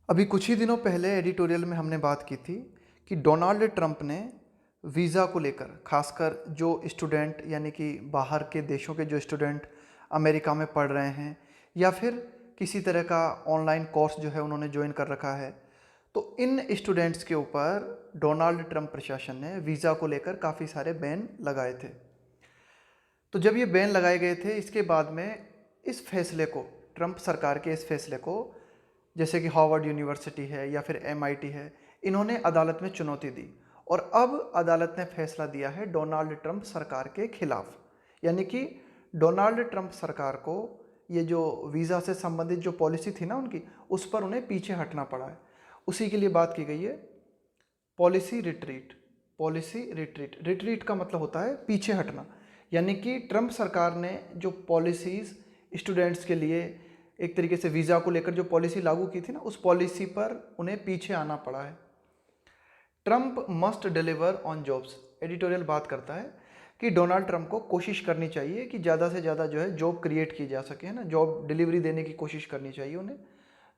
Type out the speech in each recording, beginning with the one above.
अभी कुछ ही दिनों पहले एडिटोरियल में हमने बात की थी कि डोनाल्ड ट्रंप ने वीज़ा को लेकर, खासकर जो स्टूडेंट यानी कि बाहर के देशों के जो स्टूडेंट अमेरिका में पढ़ रहे हैं या फिर किसी तरह का ऑनलाइन कोर्स जो है उन्होंने ज्वाइन कर रखा है, तो इन स्टूडेंट्स के ऊपर डोनाल्ड ट्रंप प्रशासन ने वीज़ा को लेकर काफ़ी सारे बैन लगाए थे। तो जब ये बैन लगाए गए थे, इसके बाद में इस फैसले को, ट्रंप सरकार के इस फैसले को, जैसे कि हार्वर्ड यूनिवर्सिटी है या फिर एमआईटी है, इन्होंने अदालत में चुनौती दी और अब अदालत ने फैसला दिया है डोनाल्ड ट्रंप सरकार के खिलाफ। यानी कि डोनाल्ड ट्रंप सरकार को ये जो वीज़ा से संबंधित जो पॉलिसी थी ना उनकी, उस पर उन्हें पीछे हटना पड़ा है। उसी के लिए बात की गई है policy retreat. Policy retreat, retreat का मतलब होता है पीछे हटना। यानी कि ट्रंप सरकार ने जो पॉलिसीज़ स्टूडेंट्स के लिए एक तरीके से वीज़ा को लेकर जो पॉलिसी लागू की थी ना, उस पॉलिसी पर उन्हें पीछे आना पड़ा है। Trump must deliver on jobs. Editorial बात करता है कि डोनाल्ड ट्रंप को कोशिश करनी चाहिए कि ज़्यादा से ज़्यादा जो है जॉब क्रिएट की जा सके, है ना, जॉब डिलीवरी देने की कोशिश करनी चाहिए उन्हें।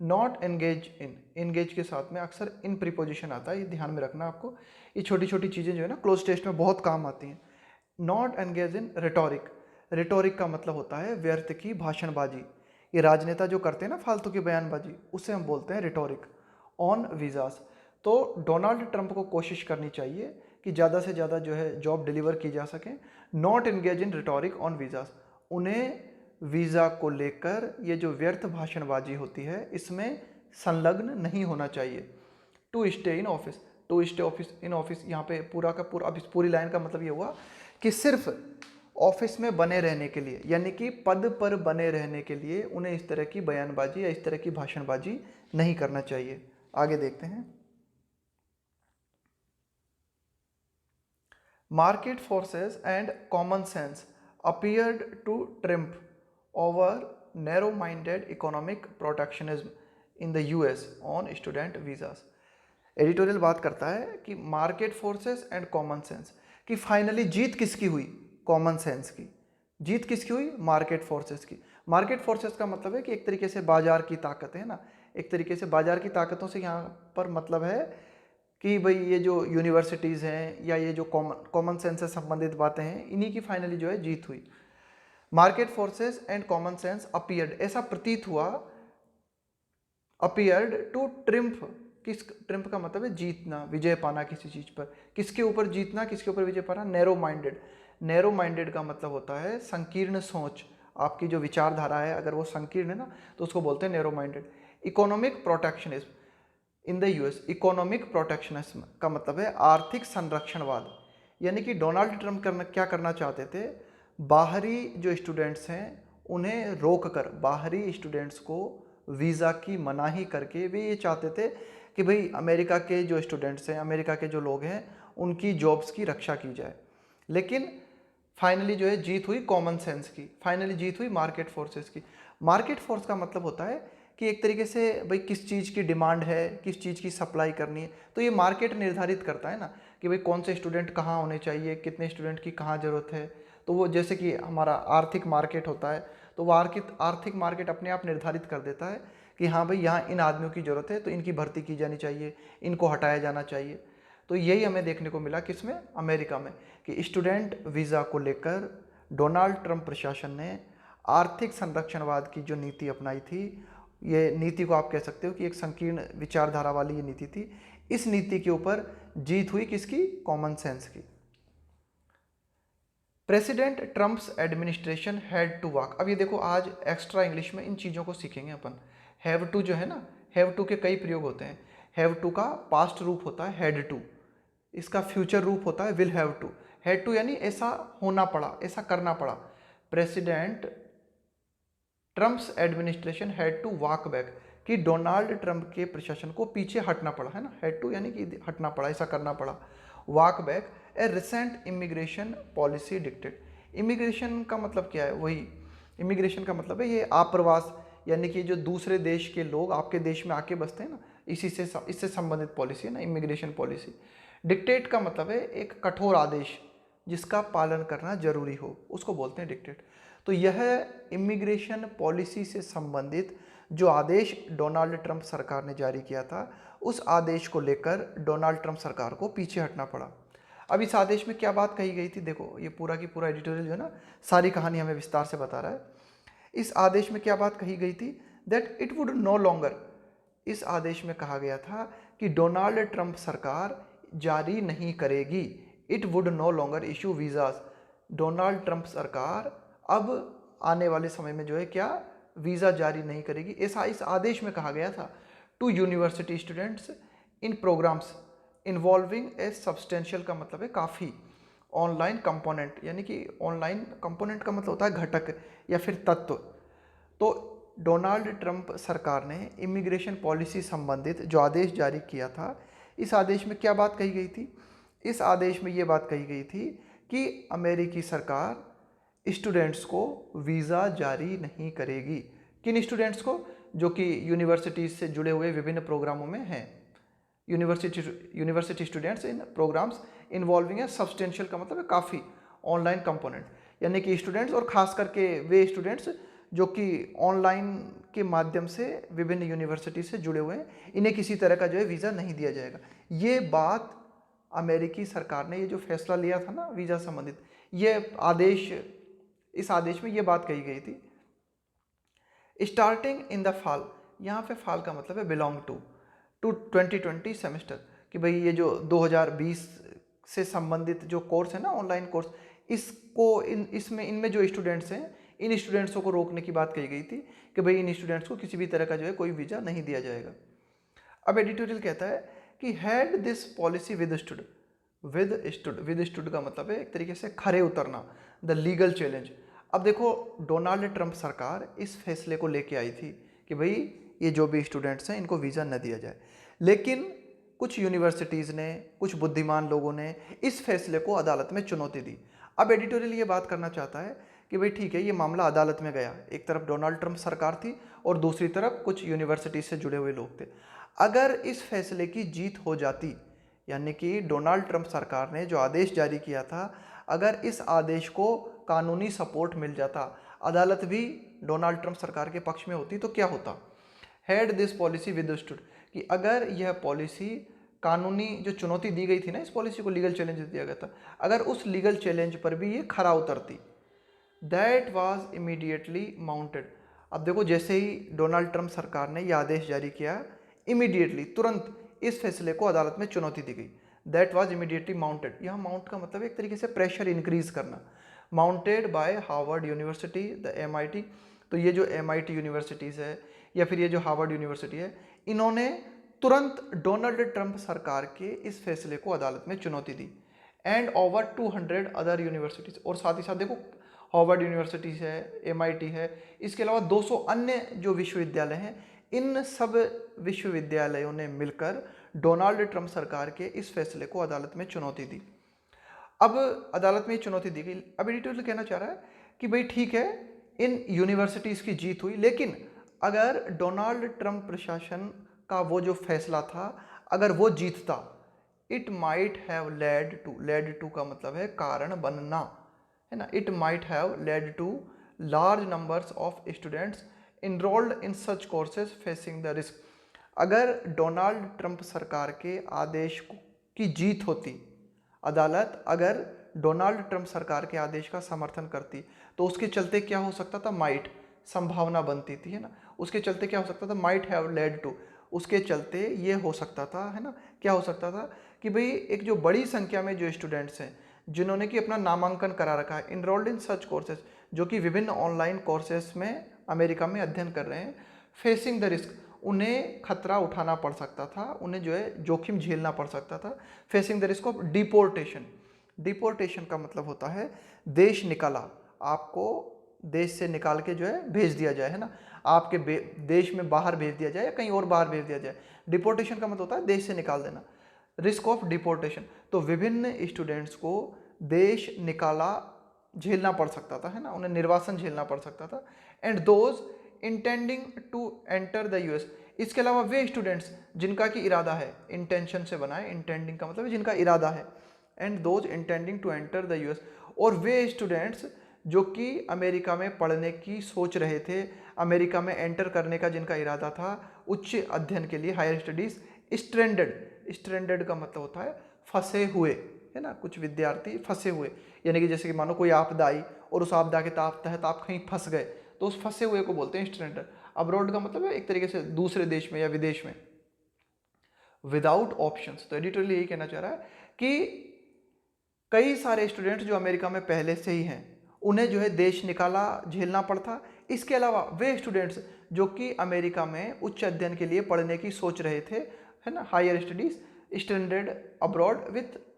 नॉट एंगेज इन, एंगेज के साथ में अक्सर इन प्रीपोजिशन आता है, ये ध्यान में रखना आपको। ये छोटी छोटी चीज़ें जो है ना क्लोज टेस्ट में बहुत काम आती हैं। Not engage in rhetoric. Rhetoric का मतलब होता है व्यर्थ की भाषणबाजी। ये राजनेता जो करते हैं ना फालतू की बयानबाजी, उसे हम बोलते हैं रिटोरिक। ऑन वीज़ास, तो डोनाल्ड ट्रंप को कोशिश करनी चाहिए कि ज़्यादा से ज़्यादा जो है जॉब डिलीवर की जा सके। Not engage in rhetoric on visas, उन्हें वीज़ा को लेकर ये जो व्यर्थ भाषणबाजी होती है इसमें संलग्न नहीं होना चाहिए। To stay in office, to stay office in office, यहाँ पे पूरा का पूरा, अब इस पूरी लाइन का मतलब ये हुआ कि सिर्फ ऑफिस में बने रहने के लिए, यानी कि पद पर बने रहने के लिए उन्हें इस तरह की बयानबाजी या इस तरह की भाषणबाजी नहीं करना चाहिए। आगे देखते हैं। Market forces and common sense appeared to triumph over narrow minded economic protectionism in the US on student visas. Editorial बात करता है कि market forces and common sense, कि फाइनली जीत किसकी हुई? कॉमन सेंस की। जीत किसकी हुई? मार्केट फोर्सेस की। मार्केट फोर्सेस का मतलब है कि एक तरीके से बाजार की ताकत है ना, एक तरीके से बाजार की ताकतों से यहाँ पर मतलब है कि भाई ये जो यूनिवर्सिटीज़ हैं या ये जो कॉमन सेंस से संबंधित बातें हैं, इन्हीं की फाइनली जो है जीत हुई। Market forces and common sense appeared, ऐसा प्रतीत हुआ, अपीयर्ड टू ट्रिम्फ। किस, ट्रिम्फ का मतलब है जीतना, विजय पाना किसी चीज पर। किसके ऊपर जीतना, किसके ऊपर विजय पाना? Narrow minded. नैरो माइंडेड का मतलब होता है संकीर्ण सोच। आपकी जो विचारधारा है अगर वो संकीर्ण है ना, तो उसको बोलते हैं narrow minded. Economic protectionism in the US, economic protectionism का मतलब है आर्थिक संरक्षणवाद। यानी कि डोनाल्ड ट्रंप क्या करना चाहते थे? बाहरी जो स्टूडेंट्स हैं उन्हें रोक कर, बाहरी स्टूडेंट्स को वीज़ा की मनाही करके वे ये चाहते थे कि भाई अमेरिका के जो स्टूडेंट्स हैं, अमेरिका के जो लोग हैं, उनकी जॉब्स की रक्षा की जाए। लेकिन फाइनली जो है जीत हुई कॉमन सेंस की, फाइनली जीत हुई मार्केट फोर्सेस की। मार्केट फोर्स का मतलब होता है कि एक तरीके से भाई किस चीज़ की डिमांड है, किस चीज़ की सप्लाई करनी है, तो ये मार्केट निर्धारित करता है ना कि भाई कौन से स्टूडेंट कहाँ होने चाहिए, कितने स्टूडेंट की कहाँ ज़रूरत है। तो वो जैसे कि हमारा आर्थिक मार्केट होता है, तो वो आर्थिक मार्केट अपने आप निर्धारित कर देता है कि हाँ भाई यहाँ इन आदमियों की ज़रूरत है तो इनकी भर्ती की जानी चाहिए, इनको हटाया जाना चाहिए। तो यही हमें देखने को मिला किसमें? अमेरिका में, कि स्टूडेंट वीज़ा को लेकर डोनाल्ड ट्रंप प्रशासन ने आर्थिक संरक्षणवाद की जो नीति अपनाई थी, ये नीति को आप कह सकते हो कि एक संकीर्ण विचारधारा वाली ये नीति थी। इस नीति के ऊपर जीत हुई किसकी? कॉमन सेंस की। President Trump's administration had to work. अब ये देखो, आज एक्स्ट्रा इंग्लिश में इन चीज़ों को सीखेंगे अपन। हैव टू जो है ना, हैव टू के कई प्रयोग होते हैं। हैव टू का पास्ट रूप होता है हैड टू, इसका फ्यूचर रूप होता है will have to. Had to यानी ऐसा होना पड़ा, ऐसा करना पड़ा। President Trump's administration had to walk back, कि डोनाल्ड ट्रंप के प्रशासन को पीछे हटना पड़ा, है ना। हैड टू यानी कि हटना पड़ा, ऐसा करना पड़ा। Walk back a recent immigration policy dictated. Immigration का मतलब क्या है? वही इमिग्रेशन का मतलब है ये आप्रवास, यानी कि जो दूसरे देश के लोग आपके देश में आके बसते हैं ना, इससे संबंधित पॉलिसी है ना इमिग्रेशन पॉलिसी। डिक्टेट का मतलब है एक कठोर आदेश जिसका पालन करना जरूरी हो, उसको बोलते हैं डिक्टेट। तो यह इमिग्रेशन पॉलिसी से संबंधित जो आदेश डोनाल्ड ट्रंप सरकार ने जारी किया था, उस आदेश को लेकर डोनाल्ड ट्रंप सरकार को पीछे हटना पड़ा। अब इस आदेश में क्या बात कही गई थी, देखो ये पूरा की पूरा एडिटोरियल जो है ना, सारी कहानी हमें विस्तार से बता रहा है। इस आदेश में क्या बात कही गई थी, that it would know longer, इस आदेश में कहा गया था कि डोनाल्ड ट्रंप सरकार जारी नहीं करेगी, it would know longer issue visas, Donald Trump सरकार अब आने वाले समय में जो है क्या वीज़ा जारी नहीं करेगी, ऐसा इस आदेश में कहा गया था। To university students in programs involving a substantial का मतलब है काफ़ी, ऑनलाइन कंपोनेंट, यानी कि ऑनलाइन कंपोनेंट का मतलब होता है घटक या फिर तत्व। तो डोनाल्ड ट्रंप सरकार ने इमिग्रेशन पॉलिसी संबंधित जो आदेश जारी किया था, इस आदेश में क्या बात कही गई थी, इस आदेश में ये बात कही गई थी कि अमेरिकी सरकार स्टूडेंट्स को वीज़ा जारी नहीं करेगी। किन स्टूडेंट्स को, जो कि यूनिवर्सिटीज़ से जुड़े हुए विभिन्न प्रोग्रामों में हैं, university students in programs involving है सब्सटेंशियल का मतलब है काफ़ी, ऑनलाइन कंपोनेंट, यानी कि स्टूडेंट्स और ख़ास करके वे स्टूडेंट्स जो कि ऑनलाइन के माध्यम से विभिन्न यूनिवर्सिटी से जुड़े हुए हैं, इन्हें किसी तरह का जो है वीज़ा नहीं दिया जाएगा। ये बात अमेरिकी सरकार ने, ये जो फैसला लिया था ना वीज़ा संबंधित, ये आदेश, इस आदेश में ये बात कही गई थी। स्टार्टिंग इन द फॉल, यहाँ पे फॉल का मतलब है बिलोंग टू 2020 सेमेस्टर, कि भाई ये जो 2020 से संबंधित जो कोर्स है ना, ऑनलाइन कोर्स, इसको इसमें इनमें जो स्टूडेंट्स हैं, इन स्टूडेंट्सों को रोकने की बात कही गई थी कि भाई इन स्टूडेंट्स को किसी भी तरह का जो है कोई वीज़ा नहीं दिया जाएगा। अब एडिटोरियल कहता है कि हैड दिस पॉलिसी विदस्टूड, विदस्टूड का मतलब है एक तरीके से खरे उतरना, द लीगल चैलेंज। अब देखो डोनाल्ड ट्रंप सरकार इस फैसले को लेके आई थी कि भाई ये जो भी स्टूडेंट्स हैं इनको वीज़ा न दिया जाए, लेकिन कुछ यूनिवर्सिटीज़ ने, कुछ बुद्धिमान लोगों ने इस फैसले को अदालत में चुनौती दी। अब एडिटोरियल ये बात करना चाहता है कि भाई ठीक है, ये मामला अदालत में गया, एक तरफ डोनाल्ड ट्रंप सरकार थी और दूसरी तरफ कुछ यूनिवर्सिटी से जुड़े हुए लोग थे। अगर इस फैसले की जीत हो जाती, यानी कि डोनाल्ड ट्रंप सरकार ने जो आदेश जारी किया था, अगर इस आदेश को कानूनी सपोर्ट मिल जाता, अदालत भी डोनाल्ड ट्रंप सरकार के पक्ष में होती, तो क्या होता, हैड दिस पॉलिसी विदस्टूड, कि अगर यह पॉलिसी कानूनी जो चुनौती दी गई थी ना, इस पॉलिसी को लीगल चैलेंज दिया गया था, अगर उस लीगल चैलेंज पर भी ये खरा उतरती, दैट वाज इमीडिएटली माउंटेड। अब देखो जैसे ही डोनाल्ड ट्रंप सरकार ने यह आदेश जारी किया, इमीडिएटली तुरंत इस फैसले को अदालत में चुनौती दी गई। दैट वाज इमीडिएटली माउंटेड, यहाँ माउंट का मतलब एक तरीके से प्रेशर इंक्रीज करना, mounted bye Harvard university, the MIT। तो ये जो MIT यूनिवर्सिटीज़ है या फिर ये जो हार्वर्ड यूनिवर्सिटी है, इन्होंने तुरंत डोनाल्ड ट्रंप सरकार के इस फैसले को अदालत में चुनौती दी। एंड ओवर 200 अदर यूनिवर्सिटीज़, और साथ ही साथ देखो हार्वर्ड यूनिवर्सिटीज़ है, MIT है, इसके अलावा 200 अन्य जो विश्वविद्यालय हैं, इन सब विश्वविद्यालयों ने मिलकर डोनाल्ड ट्रंप सरकार के इस फैसले को अदालत में चुनौती दी। अब अदालत में चुनौती दी गई। अब एडिटोरियल कहना चाह रहा है कि भाई ठीक है, इन यूनिवर्सिटीज़ की जीत हुई, लेकिन अगर डोनाल्ड ट्रंप प्रशासन का वो जो फैसला था, अगर वो जीतता, it might have led to का मतलब है कारण बनना, है ना, it might have led to large numbers of students enrolled in such courses facing the risk. अगर डोनाल्ड ट्रंप सरकार के आदेश की जीत होती, अदालत अगर डोनाल्ड ट्रंप सरकार के आदेश का समर्थन करती, तो उसके चलते क्या हो सकता था, माइट, संभावना बनती थी, है ना, उसके चलते क्या हो सकता था, माइट हैव लेड टू, उसके चलते ये हो सकता था, है ना, क्या हो सकता था कि भाई एक जो बड़ी संख्या में जो स्टूडेंट्स हैं जिन्होंने कि अपना नामांकन करा रखा है, इनरोल्ड इन सच कोर्सेज, जो कि विभिन्न ऑनलाइन कोर्सेज में अमेरिका में अध्ययन कर रहे हैं, फेसिंग द रिस्क, उन्हें खतरा उठाना पड़ सकता था, उन्हें जो है जोखिम झेलना पड़ सकता था, facing the risk of deportation. Deportation का मतलब होता है देश निकाला, आपको देश से निकाल के जो है भेज दिया जाए, है ना, आपके देश में बाहर भेज दिया जाए या कहीं और बाहर भेज दिया जाए। डिपोर्टेशन का मतलब होता है देश से निकाल देना, रिस्क ऑफ डिपोर्टेशन। तो विभिन्न स्टूडेंट्स को देश निकाला झेलना पड़ सकता था, है ना, उन्हें निर्वासन झेलना पड़ सकता था। And those intending to enter the US, इसके अलावा वे स्टूडेंट्स जिनका कि इरादा है, इंटेंशन से बना है, इंटेंडिंग का मतलब जिनका इरादा है, and those intending to enter the US, और वे स्टूडेंट्स जो कि अमेरिका में पढ़ने की सोच रहे थे, अमेरिका में एंटर करने का जिनका इरादा था उच्च अध्ययन के लिए, हायर स्टडीज, स्ट्रेंडेड का मतलब होता है फंसे हुए, है ना, कुछ विद्यार्थी फंसे हुए, यानी कि जैसे कि मानो कोई आपदा आई और उस आपदा के तहत आप कहीं फंस गए तो उस फंसे हुए को बोलते हैं स्ट्रेंडेड। अब्रॉड का मतलब है एक तरीके से दूसरे देश में या विदेश में। विदाउट ऑप्शंस, तो एडिटोरियल यही कहना चाह रहा है कि कई सारे स्टूडेंट जो अमेरिका में पहले से ही हैं उन्हें जो है देश निकाला झेलना पड़ता। इसके अलावा वे स्टूडेंट्स जो कि अमेरिका में उच्च अध्ययन के लिए पढ़ने की सोच रहे थे, है ना, higher studies, standard abroad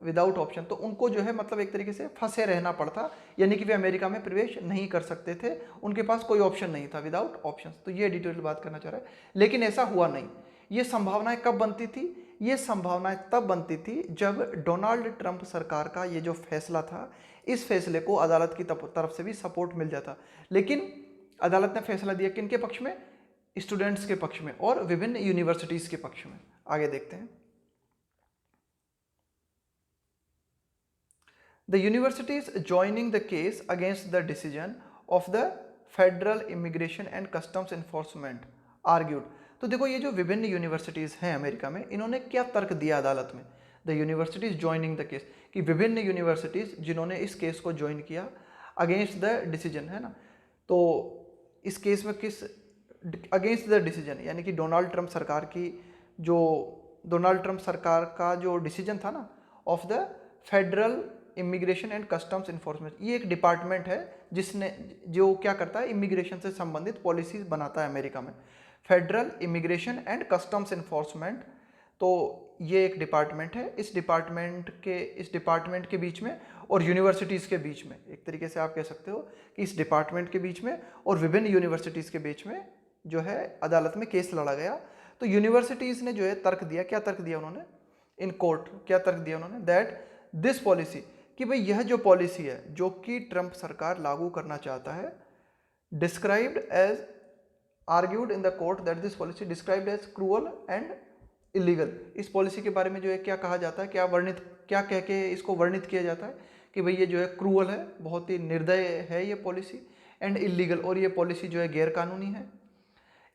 without option, तो उनको जो है मतलब एक तरीके से फंसे रहना पड़ता, यानी कि वे अमेरिका में प्रवेश नहीं कर सकते थे, उनके पास कोई ऑप्शन नहीं था, विदाउट ऑप्शन। तो ये डिटेल बात करना चाह रहा है, लेकिन ऐसा हुआ नहीं। ये संभावनाएं कब बनती थी? ये संभावनाएं तब बनती थी जब डोनाल्ड ट्रंप सरकार का ये जो फैसला था, इस फैसले को अदालत की तरफ से भी सपोर्ट मिल जाता। लेकिन अदालत ने फैसला दिया किनके पक्ष में? स्टूडेंट्स के पक्ष में और विभिन्न यूनिवर्सिटीज के पक्ष में। आगे देखते हैं। The universities joining the case against the decision of the Federal Immigration and Customs Enforcement argued। तो देखो ये जो विभिन्न यूनिवर्सिटीज़ हैं अमेरिका में, इन्होंने क्या तर्क दिया अदालत में? The universities joining the case, कि विभिन्न यूनिवर्सिटीज़ जिन्होंने इस केस को ज्वाइन किया अगेंस्ट द डिसीजन, है ना, तो इस केस में किस अगेंस्ट द डिसीजन, यानी कि डोनाल्ड ट्रंप सरकार का जो डिसीजन था ना, of the federal immigration and customs enforcement. ये एक डिपार्टमेंट है जो क्या करता है, इमिग्रेशन से संबंधित पॉलिसीज बनाता है अमेरिका में। Federal immigration and customs enforcement, तो ये एक डिपार्टमेंट है। इस डिपार्टमेंट के बीच में और यूनिवर्सिटीज़ के बीच में, एक तरीके से आप कह सकते हो कि इस डिपार्टमेंट के बीच में और विभिन्न यूनिवर्सिटीज़ के बीच में जो है अदालत में केस लड़ा गया। तो यूनिवर्सिटीज़ ने जो है तर्क दिया, क्या तर्क दिया उन्होंने इन कोर्ट, क्या तर्क दिया उन्होंने? दैट दिस पॉलिसी, कि भाई यह जो पॉलिसी है जो कि ट्रंप सरकार लागू करना चाहता है, described as argued in the court that this policy described as cruel and illegal. इस पॉलिसी के बारे में जो है क्या कहा जाता है, क्या कह के इसको वर्णित किया जाता है कि भाई ये जो है क्रूअल है, बहुत ही निर्दय है ये पॉलिसी, एंड इलीगल, और ये पॉलिसी जो है गैरकानूनी है।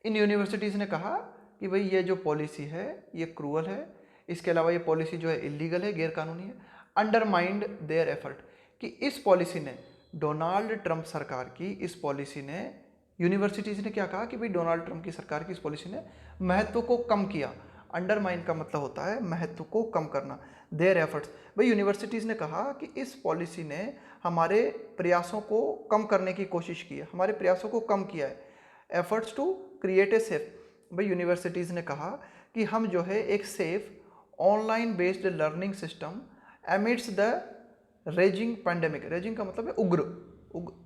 इन यूनिवर्सिटीज़ ने कहा कि भाई ये जो पॉलिसी है ये क्रूअल है, इसके अलावा ये पॉलिसी जो है इलीगल है, गैरकानूनी है। अंडरमाइंड देयर एफर्ट, कि इस पॉलिसी ने, डोनाल्ड ट्रंप सरकार की इस पॉलिसी ने, यूनिवर्सिटीज़ ने क्या कहा कि भाई डोनाल्ड ट्रंप की सरकार की इस पॉलिसी ने महत्व को कम किया। अंडरमाइन का मतलब होता है महत्व को कम करना। देयर एफर्ट्स, भाई यूनिवर्सिटीज़ ने कहा कि इस पॉलिसी ने हमारे प्रयासों को कम करने की कोशिश की है, हमारे प्रयासों को कम किया है। Efforts to create a safe, भाई यूनिवर्सिटीज़ ने कहा कि हम जो है एक safe online based learning system amidst the raging pandemic, raging का मतलब है उग्र,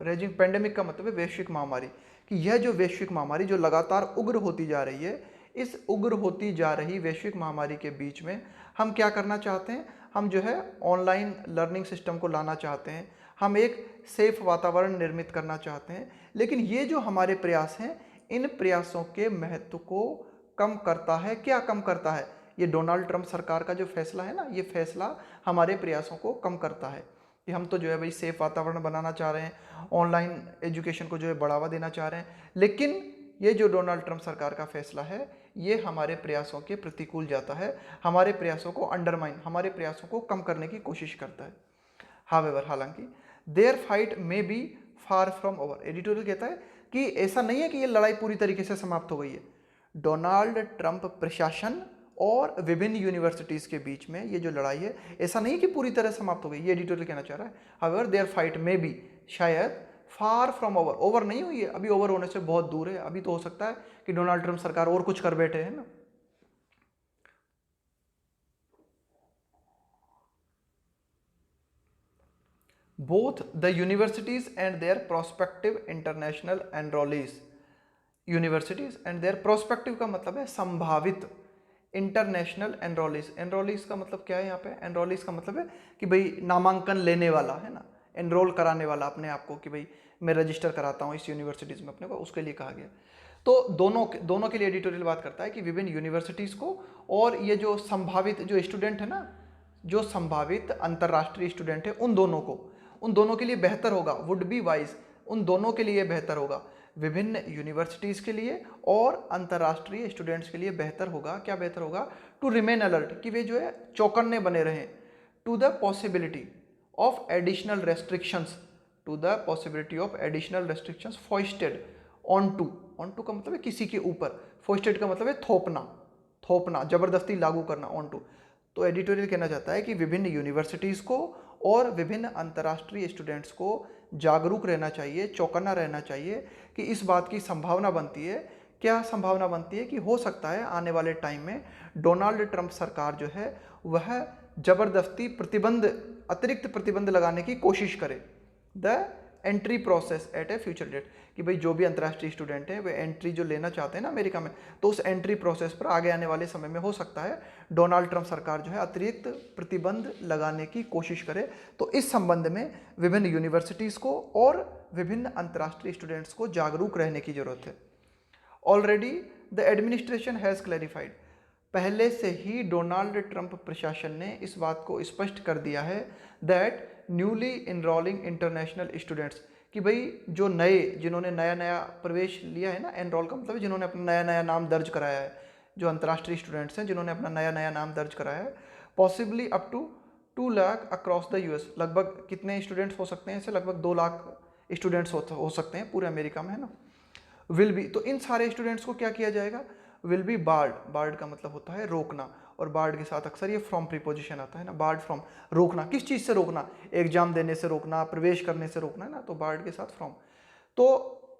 रेजिंग पैंडेमिक का मतलब है वैश्विक महामारी, कि यह जो वैश्विक महामारी जो लगातार उग्र होती जा रही है, इस उग्र होती जा रही वैश्विक महामारी के बीच में हम क्या करना चाहते हैं, हम जो है ऑनलाइन लर्निंग सिस्टम को लाना चाहते हैं, हम एक सेफ वातावरण निर्मित करना चाहते हैं। लेकिन ये जो हमारे प्रयास हैं, इन प्रयासों के महत्व को कम करता है। क्या कम करता है? ये डोनाल्ड ट्रंप सरकार का जो फैसला है ना, ये फैसला हमारे प्रयासों को कम करता है कि हम तो जो है भाई सेफ वातावरण बनाना चाह रहे हैं, ऑनलाइन एजुकेशन को जो है बढ़ावा देना चाह रहे हैं, लेकिन ये जो डोनाल्ड ट्रंप सरकार का फैसला है ये हमारे प्रयासों के प्रतिकूल जाता है, हमारे प्रयासों को अंडरमाइन, हमारे प्रयासों को कम करने की कोशिश करता है। हावेवर, हालांकि, their fight may be far from over, editorial कहता है कि ऐसा नहीं है कि ये लड़ाई पूरी तरीके से समाप्त हो गई है। डोनाल्ड ट्रंप प्रशासन और विभिन्न यूनिवर्सिटीज़ के बीच में ये जो लड़ाई है, ऐसा नहीं कि पूरी तरह समाप्त हो गई, ये एडिटोरियल कहना चाह रहा है। However their fight may be, शायद फार फ्रॉम ओवर, ओवर नहीं हुई है, अभी ओवर होने से बहुत दूर है। अभी तो हो सकता है कि डोनाल्ड ट्रंप सरकार और कुछ कर बैठे हैं ना। Both the universities and their prospective international enrollees, universities and their prospective का मतलब है संभावित, इंटरनेशनल एनरोलीज, एनरोलीज का मतलब क्या है यहाँ पे? एनरोलीज का मतलब है कि भाई नामांकन लेने वाला, है ना, एनरोल कराने वाला अपने आप को, कि भाई मैं रजिस्टर कराता हूँ इस यूनिवर्सिटीज़ में अपने को, उसके लिए कहा गया। तो दोनों के लिए एडिटोरियल बात करता है कि विभिन्न यूनिवर्सिटीज़ को और ये जो संभावित जो स्टूडेंट है ना, जो संभावित अंतर्राष्ट्रीय स्टूडेंट है, उन दोनों के लिए बेहतर होगा, वुड बी वाइज, उन दोनों के लिए बेहतर होगा विभिन्न यूनिवर्सिटीज़ के लिए और अंतर्राष्ट्रीय स्टूडेंट्स के लिए बेहतर होगा, क्या बेहतर होगा, टू रिमेन अलर्ट, कि वे जो है चौकन्ने बने रहें, to the possibility of additional restrictions, to the possibility of additional restrictions foisted on to का मतलब है किसी के ऊपर, फॉइस्टेड का मतलब है थोपना, जबरदस्ती लागू करना, ऑन टू। तो एडिटोरियल कहना चाहता है कि विभिन्न यूनिवर्सिटीज़ को और विभिन्न अंतर्राष्ट्रीय स्टूडेंट्स को जागरूक रहना चाहिए, चौकन्ना रहना चाहिए कि इस बात की संभावना बनती है, क्या संभावना बनती है कि हो सकता है आने वाले टाइम में डोनाल्ड ट्रंप सरकार जो है वह जबरदस्ती अतिरिक्त प्रतिबंध लगाने की कोशिश करे, the entry process at a future date, कि भाई जो भी अंतर्राष्ट्रीय स्टूडेंट हैं वे एंट्री जो लेना चाहते हैं ना अमेरिका में, तो उस एंट्री प्रोसेस पर आगे आने वाले समय में हो सकता है डोनाल्ड ट्रंप सरकार जो है अतिरिक्त प्रतिबंध लगाने की कोशिश करे। तो इस संबंध में विभिन्न यूनिवर्सिटीज़ को और विभिन्न अंतर्राष्ट्रीय स्टूडेंट्स को जागरूक रहने की जरूरत है। Already the administration has clarified, पहले से ही डोनाल्ड ट्रंप प्रशासन ने इस बात को स्पष्ट कर दिया है that newly enrolling international students, कि भाई जो नए, जिन्होंने नया नया प्रवेश लिया है ना, एनरोल का मतलब जिन्होंने अपना नया नया नाम दर्ज कराया है, जो अंतर्राष्ट्रीय स्टूडेंट्स हैं जिन्होंने अपना नया नया नाम दर्ज कराया है, possibly up to 2 lakh across the US, लगभग कितने स्टूडेंट्स हो सकते हैं, ऐसे लगभग 2 लाख स्टूडेंट्स हो सकते हैं पूरे अमेरिका में, है ना। विल बी, तो इन सारे स्टूडेंट्स को क्या किया जाएगा, विल बी बार्ड का मतलब होता है रोकना, और बार्ड के साथ अक्सर ये फ्रॉम प्रीपोजिशन आता है ना, बार्ड फ्रॉम, रोकना, किस चीज़ से रोकना, एग्जाम देने से रोकना, प्रवेश करने से रोकना है ना, तो बार्ड के साथ फ्रॉम। तो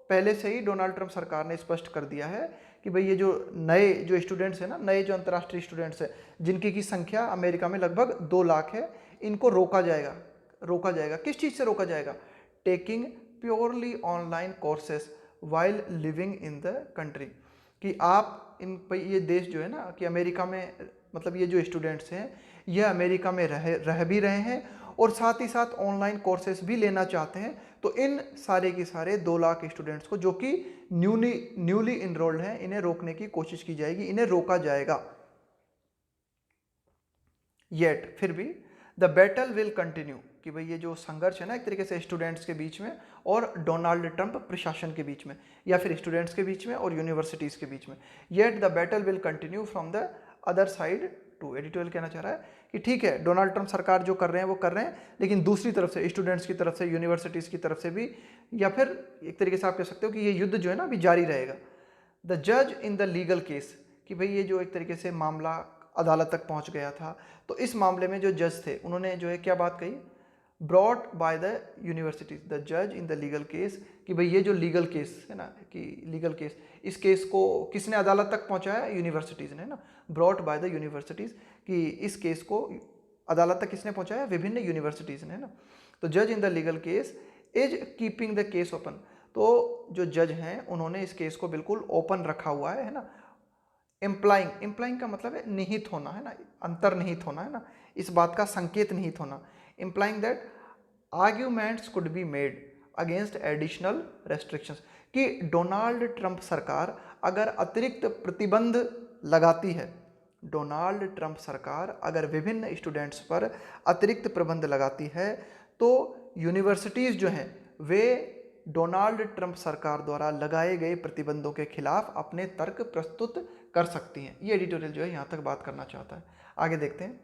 पहले से ही डोनाल्ड ट्रंप सरकार ने स्पष्ट कर दिया है कि भाई ये जो नए जो स्टूडेंट्स हैं ना, नए जो अंतर्राष्ट्रीय स्टूडेंट्स हैं जिनकी की संख्या अमेरिका में लगभग 2 लाख है, इनको रोका जाएगा। किस चीज़ से रोका जाएगा, taking purely online courses while living in the country, कि आप ये देश जो है ना, कि अमेरिका में मतलब ये जो स्टूडेंट्स हैं ये अमेरिका में रह भी रहे हैं और साथ ही साथ ऑनलाइन कोर्सेज भी लेना चाहते हैं। तो इन सारे के सारे 2 लाख स्टूडेंट्स को जो कि न्यूली इनरोल्ड हैं, इन्हें रोकने की कोशिश की जाएगी, इन्हें रोका जाएगा। येट, फिर भी द बैटल विल कंटिन्यू, कि भाई ये जो संघर्ष है ना एक तरीके से स्टूडेंट्स के बीच में और डोनाल्ड ट्रंप प्रशासन के बीच में, या फिर स्टूडेंट्स के बीच में और यूनिवर्सिटीज़ के बीच में, yet the battle will continue from the other side too. Editorial कहना चाह रहा है कि ठीक है डोनाल्ड ट्रंप सरकार जो कर रहे हैं वो कर रहे हैं, लेकिन दूसरी तरफ से स्टूडेंट्स की तरफ से, यूनिवर्सिटीज़ की तरफ से भी, या फिर एक तरीके से आप कह सकते हो कि ये युद्ध जो है ना अभी जारी रहेगा। द जज इन द लीगल केस, कि भाई ये जो एक तरीके से मामला अदालत तक पहुंच गया था, तो इस मामले में जो जज थे उन्होंने जो है क्या बात कही, brought by the universities, the जज इन द लीगल केस, कि भाई ये जो लीगल केस है ना, कि लीगल केस, इस केस को किसने अदालत तक पहुंचाया, यूनिवर्सिटीज़ ने ना, ब्रॉट बाय द यूनिवर्सिटीज़, कि इस केस को अदालत तक किसने पहुंचाया, विभिन्न यूनिवर्सिटीज़ ने ना। तो जज in the legal case is keeping the case open, तो जो जज हैं उन्होंने इस केस को बिल्कुल ओपन रखा हुआ है ना। इम्प्लाइंग का मतलब है निहित होना, है ना, अंतर्निहित होना, है ना, इस बात का संकेत निहित होना। Implying that arguments could be made against additional restrictions, कि डोनाल्ड ट्रंप सरकार अगर अतिरिक्त प्रतिबंध लगाती है, डोनाल्ड ट्रंप सरकार अगर विभिन्न स्टूडेंट्स पर अतिरिक्त प्रतिबंध लगाती है, तो यूनिवर्सिटीज़ जो हैं वे डोनाल्ड ट्रंप सरकार द्वारा लगाए गए प्रतिबंधों के खिलाफ अपने तर्क प्रस्तुत कर सकती हैं। ये एडिटोरियल जो है यहाँ तक बात करना चाहता है। आगे देखते हैं।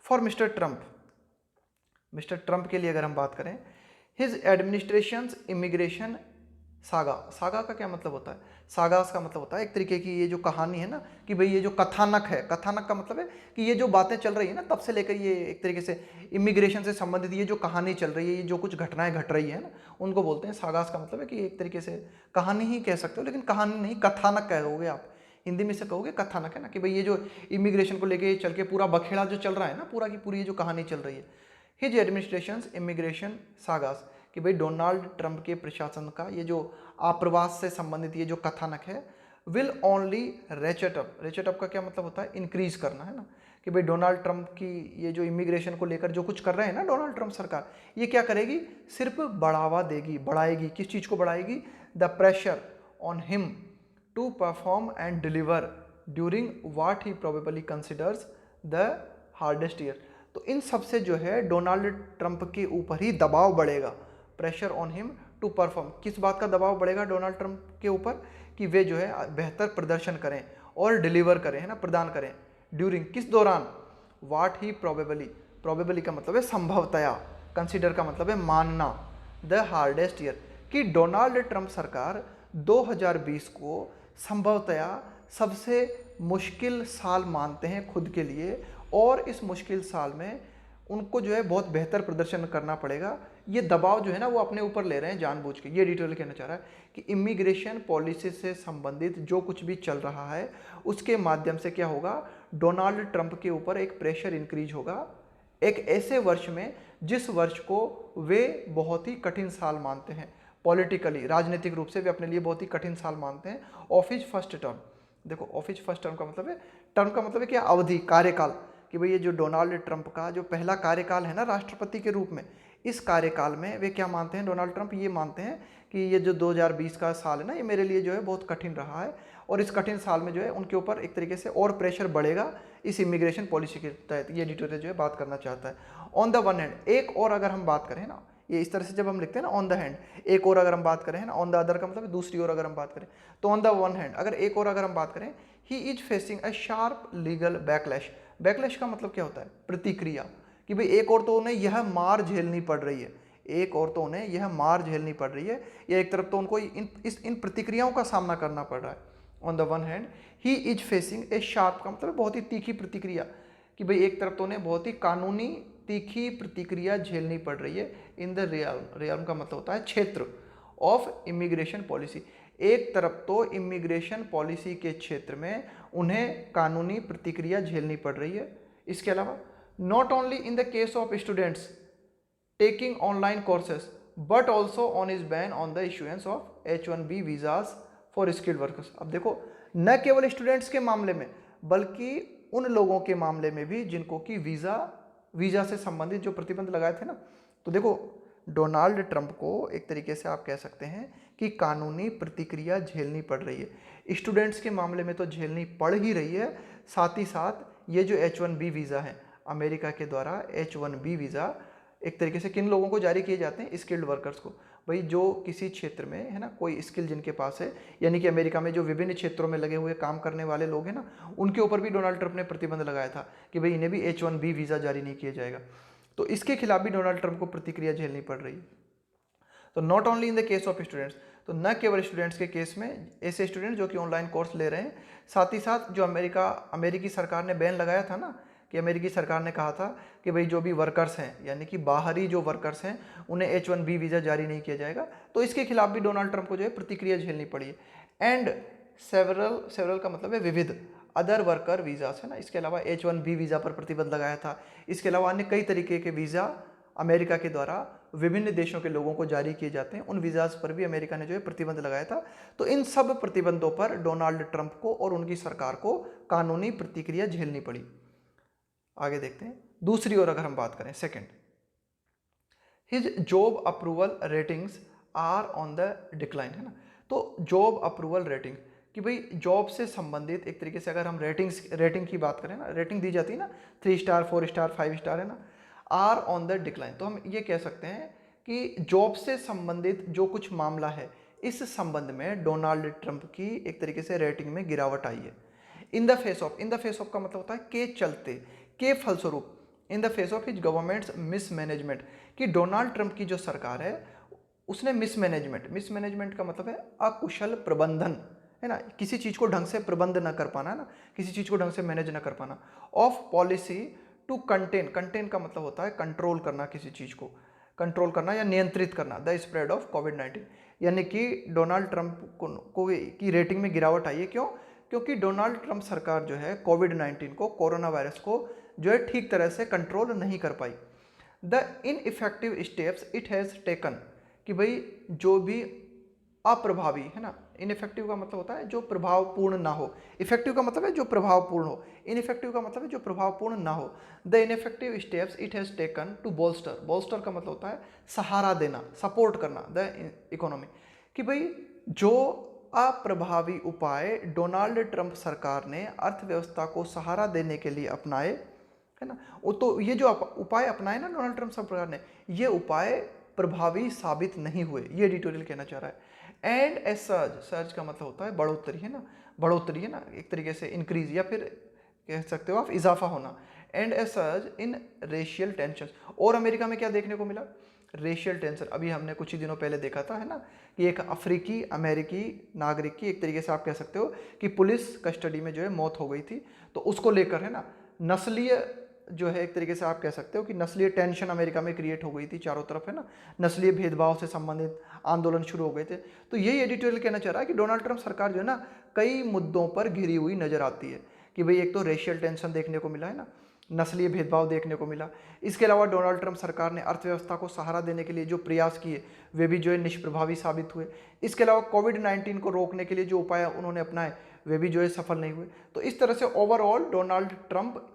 फॉर मिस्टर ट्रंप के लिए अगर हम बात करें, हिज एडमिनिस्ट्रेशंस इमिग्रेशन सागा का क्या मतलब होता है, सागास का मतलब होता है एक तरीके की ये जो कहानी है ना, कि भाई ये जो कथानक है, कथानक का मतलब है कि ये जो बातें चल रही है ना तब से लेकर ये एक तरीके से इमिग्रेशन से संबंधित ये जो कहानी चल रही है, ये जो कुछ घटनाएं घट रही है ना, उनको बोलते हैं सागास का मतलब है कि एक तरीके से कहानी ही कह सकते हो, लेकिन कहानी नहीं, कथानक कहोगे आप, हिंदी में से कहोगे कथानक, है ना, कि भाई ये जो इमिग्रेशन को लेके चल के पूरा बखेड़ा जो चल रहा है ना, पूरा की पूरी ये जो कहानी चल रही है, हिज एडमिनिस्ट्रेशंस इमिग्रेशन सागास, कि भाई डोनाल्ड ट्रंप के प्रशासन का ये जो आप्रवास से संबंधित ये जो कथानक है, विल ओनली रेचेट अप का क्या मतलब होता है, इंक्रीज करना, है ना, कि भाई डोनाल्ड ट्रंप की ये जो इमिग्रेशन को लेकर जो कुछ कर रहे हैं ना डोनाल्ड ट्रंप सरकार, ये क्या करेगी, सिर्फ बढ़ावा देगी, बढ़ाएगी, किस चीज़ को बढ़ाएगी, the pressure on him to perform and deliver during what he probably considers the hardest year. तो इन सब से जो है डोनाल्ड ट्रंप के ऊपर ही दबाव बढ़ेगा, pressure on him to perform, किस बात का दबाव बढ़ेगा डोनाल्ड ट्रंप के ऊपर कि वे जो है बेहतर प्रदर्शन करें और डिलीवर करें, है ना, प्रदान करें। ड्यूरिंग, किस दौरान, वाट ही प्रोबेबली, प्रोबेबली का मतलब है संभवतया, कंसीडर का मतलब है मानना, द हार्डेस्ट ईयर, कि डोनाल्ड ट्रंप सरकार 2020 को संभवतया सबसे मुश्किल साल मानते हैं खुद के लिए, और इस मुश्किल साल में उनको जो है बहुत बेहतर प्रदर्शन करना पड़ेगा। ये दबाव जो है ना वो अपने ऊपर ले रहे हैं जानबूझ के। ये एडिटोरियल कहना चाह रहा है कि इमिग्रेशन पॉलिसी से संबंधित जो कुछ भी चल रहा है उसके माध्यम से क्या होगा, डोनाल्ड ट्रंप के ऊपर एक प्रेशर इंक्रीज होगा एक ऐसे वर्ष में जिस वर्ष को वे बहुत ही कठिन साल मानते हैं, पॉलिटिकली, राजनीतिक रूप से वे अपने लिए बहुत ही कठिन साल मानते हैं। ऑफिस फर्स्ट टर्म, देखो ऑफिस फर्स्ट टर्म का मतलब है, टर्म का मतलब है क्या, अवधि, कार्यकाल, कि भाई ये जो डोनाल्ड ट्रंप का जो पहला कार्यकाल है ना राष्ट्रपति के रूप में, इस कार्यकाल में वे क्या मानते हैं, डोनाल्ड ट्रंप ये मानते हैं कि ये जो 2020 का साल है ना, ये मेरे लिए जो है बहुत कठिन रहा है, और इस कठिन साल में जो है उनके ऊपर एक तरीके से और प्रेशर बढ़ेगा इस इमिग्रेशन पॉलिसी के तहत। ये एडिटोरियल जो है बात करना चाहता है। ऑन द वन हैंड, एक और अगर हम बात करें ना, ये इस तरह से जब हम लिखते हैं ना ऑन द हैंड, एक और अगर हम बात करें ना, ऑन द अदर का मतलब दूसरी ओर अगर हम बात करें, तो ऑन द वन हैंड अगर एक और अगर हम बात करें, he is facing a sharp legal backlash. Backlash का मतलब क्या होता है, प्रतिक्रिया, कि भाई एक और तो उन्हें यह मार झेलनी पड़ रही है, एक और तो उन्हें यह मार झेलनी पड़ रही है, या एक तरफ तो उनको इन प्रतिक्रियाओं का सामना करना पड़ रहा है। On the one hand he is facing A sharp का मतलब बहुत ही तीखी प्रतिक्रिया, कि भाई एक तरफ तो उन्हें बहुत ही कानूनी तीखी प्रतिक्रिया झेलनी पड़ रही है इन द रियल्म, रियल्म का मतलब होता है क्षेत्र, ऑफ इमिग्रेशन पॉलिसी, एक तरफ तो इमिग्रेशन पॉलिसी के क्षेत्र में उन्हें कानूनी प्रतिक्रिया झेलनी पड़ रही है। इसके अलावा not only in the case of students taking online courses but also on is ban on the issuance of H1B visas for skilled workers. अब देखो, न केवल स्टूडेंट्स के मामले में बल्कि उन लोगों के मामले में भी जिनको कि वीज़ा से संबंधित जो प्रतिबंध लगाए थे ना, तो देखो डोनाल्ड ट्रंप को एक तरीके से आप कह सकते हैं कि कानूनी प्रतिक्रिया झेलनी पड़ रही है। स्टूडेंट्स के मामले में तो झेलनी पड़ ही रही है, साथ ही साथ ये जो H1B वीज़ा है, अमेरिका के द्वारा H1B वीज़ा एक तरीके से किन लोगों को जारी किए जाते हैं, स्किल्ड वर्कर्स को। भाई जो किसी क्षेत्र में है ना कोई स्किल जिनके पास है, यानी कि अमेरिका में जो विभिन्न क्षेत्रों में लगे हुए काम करने वाले लोग हैं ना, उनके ऊपर भी डोनाल्ड ट्रंप ने प्रतिबंध लगाया था कि भाई इन्हें भी H1B वीज़ा जारी नहीं किया जाएगा। तो इसके खिलाफ भी डोनाल्ड ट्रंप को प्रतिक्रिया झेलनी पड़ रही है। तो not only in the case of students, तो न केवल स्टूडेंट्स के केस में, ऐसे स्टूडेंट जो कि ऑनलाइन कोर्स ले रहे हैं, साथ ही साथ जो अमेरिकी सरकार ने बैन लगाया था ना, कि अमेरिकी सरकार ने कहा था कि भाई जो भी वर्कर्स हैं, यानी कि बाहरी जो वर्कर्स हैं, उन्हें H1B वीज़ा जारी नहीं किया जाएगा, तो इसके खिलाफ भी डोनाल्ड ट्रंप को जो है प्रतिक्रिया झेलनी पड़ी है। एंड सेवरल का मतलब है विविध अदर वर्कर वीज़ास है ना, इसके अलावा H1B वीज़ा पर प्रतिबंध लगाया था। इसके अलावा अन्य कई तरीके के वीज़ा अमेरिका के द्वारा विभिन्न देशों के लोगों को जारी किए जाते हैं, उन वीज़ास पर भी अमेरिका ने जो है प्रतिबंध लगाया था। तो इन सब प्रतिबंधों पर डोनाल्ड ट्रंप को और उनकी सरकार को कानूनी प्रतिक्रिया झेलनी पड़ी। आगे देखते हैं, दूसरी ओर अगर हम बात करें, second, his job approval ratings are on the decline, है ना। तो जॉब अप्रूवल रेटिंग, कि भाई जॉब से संबंधित एक तरीके से अगर हम रेटिंग की बात करें ना, रेटिंग दी जाती है ना 3 स्टार 4 स्टार 5 स्टार, है ना, आर ऑन द डिक्लाइन। तो हम ये कह सकते हैं कि जॉब से संबंधित जो कुछ मामला है, इस संबंध में डोनाल्ड ट्रंप की एक तरीके से रेटिंग में गिरावट आई है। इन द फेस ऑफ का मतलब होता है के चलते, के फलस्वरूप, in the face of his governments mismanagement, कि डोनाल्ड ट्रंप की जो सरकार है उसने मिसमैनेजमेंट का मतलब है अकुशल प्रबंधन, है ना, किसी चीज़ को ढंग से प्रबंध न कर पाना, है ना, किसी चीज़ को ढंग से मैनेज न कर पाना। ऑफ पॉलिसी टू कंटेन का मतलब होता है कंट्रोल करना, किसी चीज़ को कंट्रोल करना या नियंत्रित करना, द स्प्रेड ऑफ कोविड-19, यानी कि डोनाल्ड ट्रंप को की रेटिंग में गिरावट आई है। क्यों? क्योंकि डोनाल्ड ट्रंप सरकार जो है कोविड-19 को, कोरोना वायरस को जो है ठीक तरह से कंट्रोल नहीं कर पाई। The ineffective steps it has taken, कि भाई जो भी अप्रभावी, है ना, इनइफेक्टिव का मतलब होता है जो प्रभावपूर्ण ना हो, इफेक्टिव का मतलब है जो प्रभावपूर्ण हो, इनइफेक्टिव का मतलब है जो प्रभावपूर्ण ना हो। The ineffective steps it has taken to bolster का मतलब होता है सहारा देना, सपोर्ट करना द इकोनॉमी, कि भाई जो अप्रभावी उपाय डोनाल्ड ट्रंप सरकार ने अर्थव्यवस्था को सहारा देने के लिए अपनाए, है ना, वो तो ये जो उपाय अपनाए ना डोनाल्ड ट्रंप सरकार ने, ये उपाय प्रभावी साबित नहीं हुए, ये एडिटोरियल कहना चाह रहा है। एंड ए सर्ज, सर्ज का मतलब होता है बढ़ोतरी, है ना, बढ़ोतरी, है ना, एक तरीके से इंक्रीज या फिर कह सकते हो आप इजाफा होना। And A surge in racial tension, और अमेरिका में क्या देखने को मिला, रेशियल टेंशन। अभी हमने कुछ ही दिनों पहले देखा था, है ना, कि एक अफ्रीकी अमेरिकी नागरिक की एक तरीके से आप कह सकते हो कि पुलिस कस्टडी में जो है मौत हो गई थी, तो उसको लेकर, है ना, नस्लीय जो है एक तरीके से आप कह सकते हो कि नस्लीय टेंशन अमेरिका में क्रिएट हो गई थी चारों तरफ, है ना, नस्लीय भेदभाव से संबंधित आंदोलन शुरू हो गए थे। तो यही एडिटोरियल कहना चाह रहा है कि डोनाल्ड ट्रंप सरकार जो है ना कई मुद्दों पर घिरी हुई नजर आती है, कि भाई एक तो रेशियल टेंशन देखने को मिला, है ना, नस्लीय भेदभाव देखने को मिला। इसके अलावा डोनाल्ड ट्रंप सरकार ने अर्थव्यवस्था को सहारा देने के लिए जो प्रयास किए वे भी जो है निष्प्रभावी साबित हुए। इसके अलावा कोविड-19 को रोकने के लिए जो उपाय उन्होंने अपनाए वे भी जो है सफल नहीं हुए। तो इस तरह से ओवरऑल डोनाल्ड ट्रंप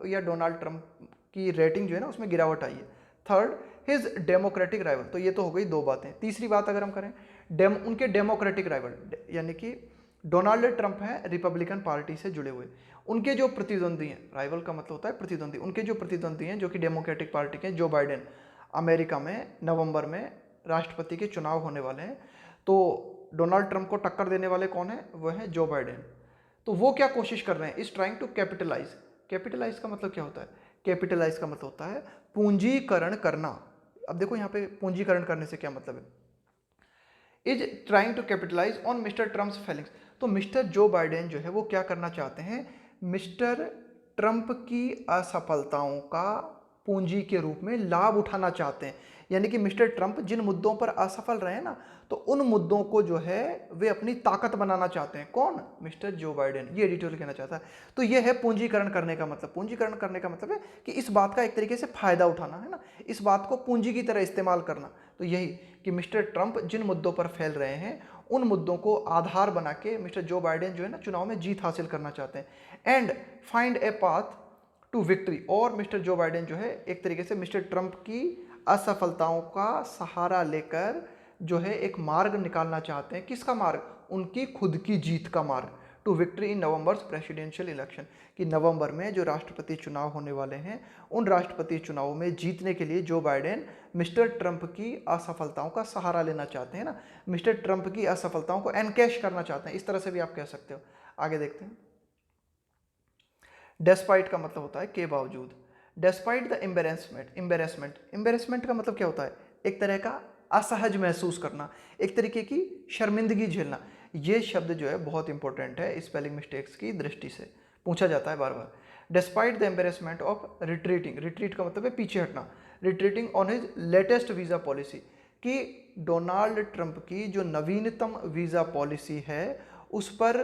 की रेटिंग जो है ना उसमें गिरावट आई है। थर्ड, हिज डेमोक्रेटिक राइवल, तो ये तो हो गई दो बातें। तीसरी बात अगर हम करें उनके डेमोक्रेटिक राइवल, यानी कि डोनाल्ड ट्रंप हैं रिपब्लिकन पार्टी से जुड़े हुए, उनके जो प्रतिद्वंदी हैं, राइवल का मतलब होता है प्रतिद्वंदी, उनके जो प्रतिद्वंदी हैं जो कि डेमोक्रेटिक पार्टी के, जो बाइडेन, अमेरिका में नवंबर में राष्ट्रपति के चुनाव होने वाले हैं, तो डोनाल्ड ट्रंप को टक्कर देने वाले कौन है, वह है जो बाइडेन। तो वो क्या कोशिश कर रहे हैं, is trying to capitalise. Capitalise का मतलब क्या होता है, कैपिटलाइज का मतलब होता है पूंजीकरण करना। अब देखो यहाँ पे पूंजीकरण करने से क्या मतलब है, is trying to capitalise on mister Trump's failings. तो मिस्टर जो बाइडेन जो है वो क्या करना चाहते हैं, मिस्टर ट्रंप की असफलताओं का पूंजी के रूप में लाभ उठाना चाहते हैं। यानी कि मिस्टर ट्रंप जिन मुद्दों पर असफल रहे हैं ना, तो उन मुद्दों को जो है वे अपनी ताकत बनाना चाहते हैं। कौन, मिस्टर जो बाइडेन, ये एडिटोरियल कहना चाहता है। तो ये है पूंजीकरण करने का मतलब। पूंजीकरण करने का मतलब है कि इस बात का एक तरीके से फायदा उठाना, है ना, इस बात को पूंजी की तरह इस्तेमाल करना। तो यही कि मिस्टर ट्रंप जिन मुद्दों पर फैल रहे हैं उन मुद्दों को आधार बना के मिस्टर जो बाइडेन जो है ना चुनाव में जीत हासिल करना चाहते हैं। And find a path to victory, और मिस्टर जो बाइडेन जो है एक तरीके से मिस्टर ट्रंप की असफलताओं का सहारा लेकर जो है एक मार्ग निकालना चाहते हैं। किसका मार्ग, उनकी खुद की जीत का मार्ग, to victory in November's presidential election, कि नवंबर में जो राष्ट्रपति चुनाव होने वाले हैं उन राष्ट्रपति चुनावों में जीतने के लिए जो बाइडेन मिस्टर ट्रंप की असफलताओं का सहारा लेना चाहते हैं ना, मिस्टर ट्रंप की असफलताओं को एनकैश करना चाहते हैं, इस तरह से भी आप कह सकते हो। आगे देखते हैं। डेस्पाइट का मतलब होता है के बावजूद। डेस्पाइट द एम्बेरसमेंट का मतलब क्या होता है, एक तरह का असहज महसूस करना, एक तरीके की शर्मिंदगी झेलना। ये शब्द जो है बहुत इंपॉर्टेंट है स्पेलिंग मिस्टेक्स की दृष्टि से, पूछा जाता है बार बार। Despite the embarrassment of retreating, retreat का मतलब है पीछे हटना, retreating on his latest visa policy, कि डोनाल्ड ट्रंप की जो नवीनतम वीज़ा पॉलिसी है उस पर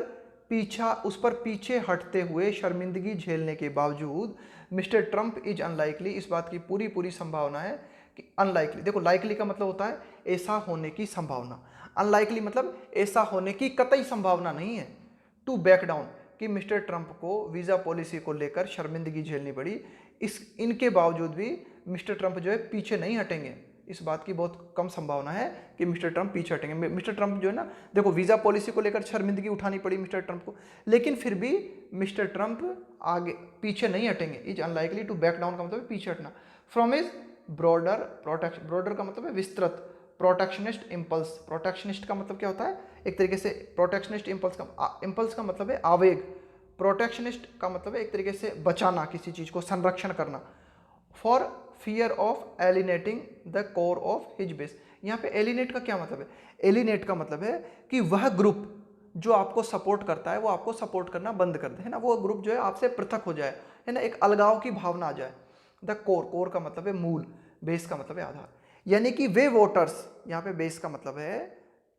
पीछे हटते हुए शर्मिंदगी झेलने के बावजूद मिस्टर ट्रंप इज अनलाइकली, इस बात की पूरी संभावना है कि अनलाइकली, देखो लाइकली का मतलब होता है ऐसा होने की संभावना, अनलाइकली मतलब ऐसा होने की कतई संभावना नहीं है, टू बैक डाउन, कि मिस्टर ट्रंप को वीज़ा पॉलिसी को लेकर शर्मिंदगी झेलनी पड़ी, इनके बावजूद भी मिस्टर ट्रंप जो है पीछे नहीं हटेंगे। इस बात की बहुत कम संभावना है कि मिस्टर ट्रंप पीछे हटेंगे। मिस्टर ट्रंप जो है ना, देखो वीज़ा पॉलिसी को लेकर शर्मिंदगी उठानी पड़ी मिस्टर ट्रंप को, लेकिन फिर भी मिस्टर ट्रंप आगे पीछे नहीं हटेंगे। Is unlikely to back down का मतलब है पीछे हटना। From is broader protection, broader का मतलब है विस्तृत, प्रोटेक्शनिस्ट इम्पल्स, प्रोटेक्शनिस्ट का मतलब क्या होता है, एक तरीके से प्रोटेक्शनिस्ट इम्पल्स का मतलब है आवेग, प्रोटेक्शनिस्ट का मतलब है एक तरीके से बचाना, किसी चीज़ को संरक्षण करना। For fear of alienating the core of his base, यहाँ पे एलिनेट का क्या मतलब है, एलिनेट का मतलब है कि वह ग्रुप जो आपको सपोर्ट करता है वो आपको सपोर्ट करना बंद कर दे, है ना, वो ग्रुप जो है आपसे पृथक हो जाए, है ना, एक अलगाव की भावना आ जाए। द कोर, कोर का मतलब है मूल, बेस का मतलब है आधार, यानी कि वे वोटर्स, यहाँ पे बेस का मतलब है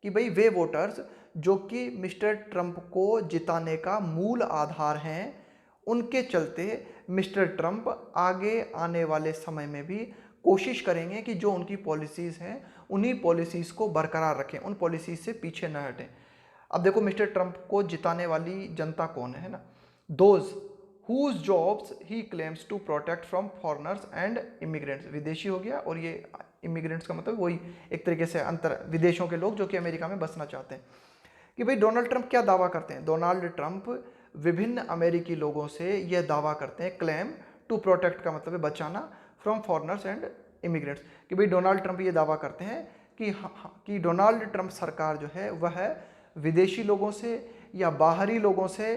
कि भाई वे वोटर्स जो कि मिस्टर ट्रंप को जिताने का मूल आधार हैं, उनके चलते मिस्टर ट्रंप आगे आने वाले समय में भी कोशिश करेंगे कि जो उनकी पॉलिसीज़ हैं उन्हीं पॉलिसीज़ को बरकरार रखें, उन पॉलिसीज़ से पीछे न हटें। अब देखो मिस्टर ट्रंप को जिताने वाली जनता कौन है ना, those whose jobs he claims to protect from foreigners and immigrants, विदेशी हो गया, और ये इमिग्रेंट्स का मतलब वही एक तरीके से अंतर विदेशों के लोग जो कि अमेरिका में बसना चाहते हैं। कि भाई डोनाल्ड ट्रंप क्या दावा करते हैं, डोनाल्ड ट्रंप विभिन्न अमेरिकी लोगों से यह दावा करते हैं, क्लेम टू प्रोटेक्ट का मतलब है बचाना, फ्रॉम फॉरेनर्स एंड इमिग्रेंट्स, कि भाई डोनाल्ड ट्रंप ये दावा करते हैं कि डोनाल्ड ट्रंप सरकार जो है वह विदेशी लोगों से या बाहरी लोगों से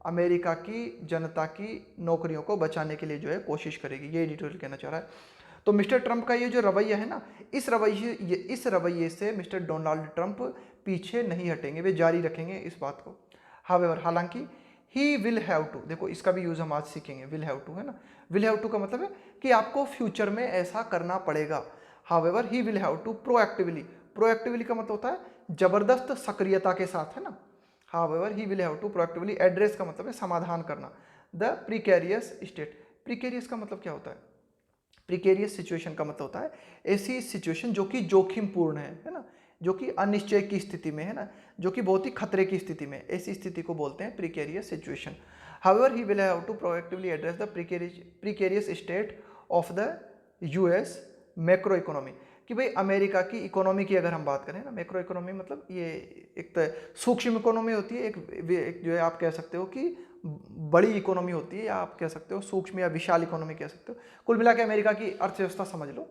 अमेरिका की जनता की नौकरियों को बचाने के लिए जो है कोशिश करेगी, ये एडिटोरियल कहना चाह रहा है। तो मिस्टर ट्रंप का ये जो रवैया है ना, इस रवैये से मिस्टर डोनाल्ड ट्रंप पीछे नहीं हटेंगे, वे जारी रखेंगे इस बात को। हावेवर, हालांकि ही विल हैव टू, देखो इसका भी यूज हम आज सीखेंगे, विल हैव टू है ना। विल हैव टू का मतलब है कि आपको फ्यूचर में ऐसा करना पड़ेगा। However he will have to proactively, proactively का मतलब होता है जबरदस्त सक्रियता के साथ, है ना। However he will have to proactively address का मतलब है समाधान करना द प्रीकैरियस स्टेट। प्रीकैरियस का मतलब क्या होता है? प्रीकेरियस सिचुएशन का मतलब होता है ऐसी सिचुएशन जो कि जोखिमपूर्ण है ना, जो कि अनिश्चय की स्थिति में है ना, जो कि बहुत ही खतरे की स्थिति में, ऐसी स्थिति को बोलते हैं precarious situation. However he will have to proactively address the precarious state of the US macro economy, कि भाई अमेरिका की इकोनॉमी की अगर हम बात करें ना, मैक्रो इकोनॉमी मतलब ये एक सूक्ष्म इकोनॉमी होती है, एक जो है आप कह सकते हो कि बड़ी इकोनॉमी होती है, या आप कह सकते हो सूक्ष्म या विशाल इकोनॉमी कह सकते हो। कुल मिला के अमेरिका की अर्थव्यवस्था समझ लो।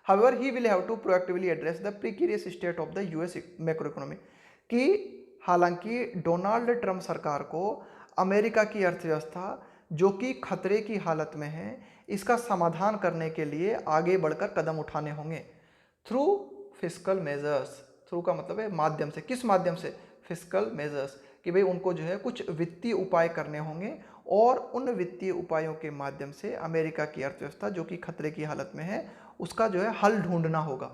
However he will have to proactively address the precarious state of the US macro economy, कि हालांकि डोनाल्ड ट्रंप सरकार को अमेरिका की अर्थव्यवस्था जो कि खतरे की हालत में है, इसका समाधान करने के लिए आगे बढ़कर कदम उठाने होंगे थ्रू फिस्कल मेजर्स। थ्रू का मतलब है माध्यम से, किस माध्यम से? फिस्कल मेजर्स, कि भाई उनको जो है कुछ वित्तीय उपाय करने होंगे, और उन वित्तीय उपायों के माध्यम से अमेरिका की अर्थव्यवस्था जो कि खतरे की हालत में है उसका जो है हल ढूंढना होगा।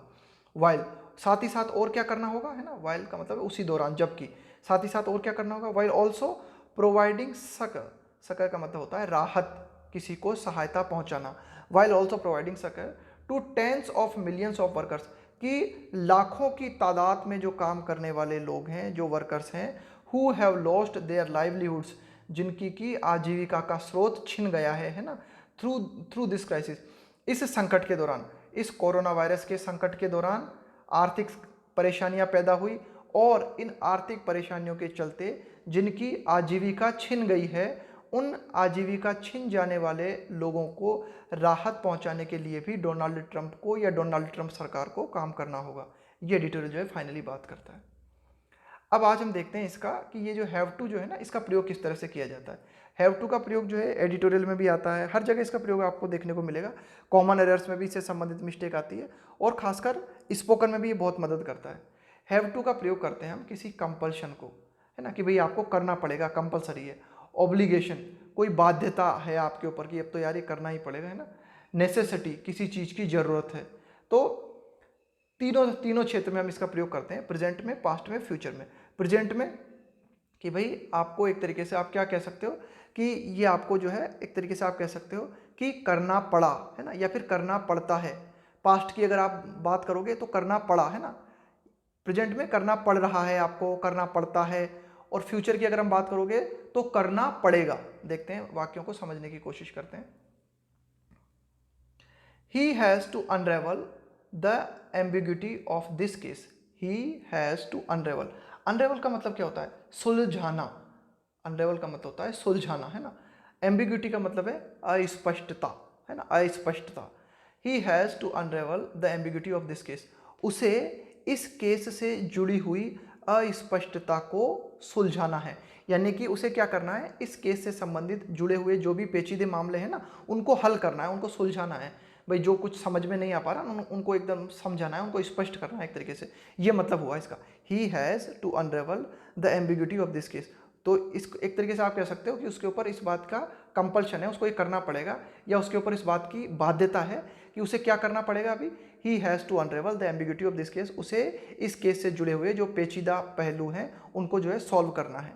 वाइल, साथ ही साथ और क्या करना होगा, है ना। वाइल का मतलब उसी दौरान, जबकि साथ ही साथ और क्या करना होगा। While also providing succour, succour का मतलब होता है राहत, किसी को सहायता पहुंचाना। While also providing succour to tens of millions of workers, कि लाखों की तादाद में जो काम करने वाले लोग हैं, जो वर्कर्स हैं, who have lost their livelihoods, जिनकी की आजीविका का स्रोत छिन गया है ना, थ्रू दिस क्राइसिस, इस संकट के दौरान, इस कोरोना वायरस के संकट के दौरान आर्थिक परेशानियां पैदा हुई, और इन आर्थिक परेशानियों के चलते जिनकी आजीविका छिन गई है, उन आजीविका छिन जाने वाले लोगों को राहत पहुंचाने के लिए भी डोनाल्ड ट्रंप को या डोनाल्ड ट्रंप सरकार को काम करना होगा। ये एडिटोरियल जो है फाइनली बात करता है। अब आज हम देखते हैं इसका कि ये जो हैव टू जो है ना, इसका प्रयोग किस तरह से किया जाता है। हैव टू का प्रयोग जो है एडिटोरियल में भी आता है, हर जगह इसका प्रयोग आपको देखने को मिलेगा। कॉमन एरर्स में भी इससे संबंधित मिस्टेक आती है, और खासकर स्पोकन में भी ये बहुत मदद करता है। हैव टू का प्रयोग करते हैं हम किसी कंपल्शन को, है ना, कि भाई आपको करना पड़ेगा, कंपलसरी है। ऑब्लिगेशन, कोई बाध्यता है आपके ऊपर कि अब तो यार ये करना ही पड़ेगा, है ना। नेसेसिटी, किसी चीज़ की ज़रूरत है। तो तीनों क्षेत्र में हम इसका प्रयोग करते हैं, प्रेजेंट में, पास्ट में, फ्यूचर में। प्रेजेंट में कि भाई आपको एक तरीके से आप क्या कह सकते हो कि ये आपको जो है एक तरीके से आप कह सकते हो कि करना पड़ा, है ना, या फिर करना पड़ता है। पास्ट की अगर आप बात करोगे तो करना पड़ा, है ना। प्रेजेंट में करना पड़ रहा है, आपको करना पड़ता है। और फ्यूचर की अगर हम बात करोगे तो करना पड़ेगा। देखते हैं, वाक्यों को समझने की कोशिश करते हैं। He has to unravel the ambiguity of this case. He has to unravel. Unravel का मतलब क्या होता है? सुलझाना। Unravel का मतलब होता है सुलझाना, है ना। Ambiguity का मतलब है अस्पष्टता, है ना, अस्पष्टता। He has to unravel the ambiguity of this case. उसे इस केस से जुड़ी हुई अस्पष्टता को सुलझाना है, यानी कि उसे क्या करना है, इस केस से संबंधित जुड़े हुए जो भी पेचीदे मामले हैं ना, उनको हल करना है, उनको सुलझाना है। भाई जो कुछ समझ में नहीं आ पा रहा उनको एकदम समझाना है, उनको स्पष्ट करना है एक तरीके से। ये मतलब हुआ इसका, he has to unravel the ambiguity of this case. तो इस एक तरीके से आप कह सकते हो कि उसके ऊपर इस बात का कंपल्शन है, उसको ये करना पड़ेगा, या उसके ऊपर इस बात की बाध्यता है कि उसे क्या करना पड़ेगा। अभी he has to unravel the ambiguity of this case, उसे इस केस से जुड़े हुए जो पेचीदा पहलू हैं उनको जो है सॉल्व करना है।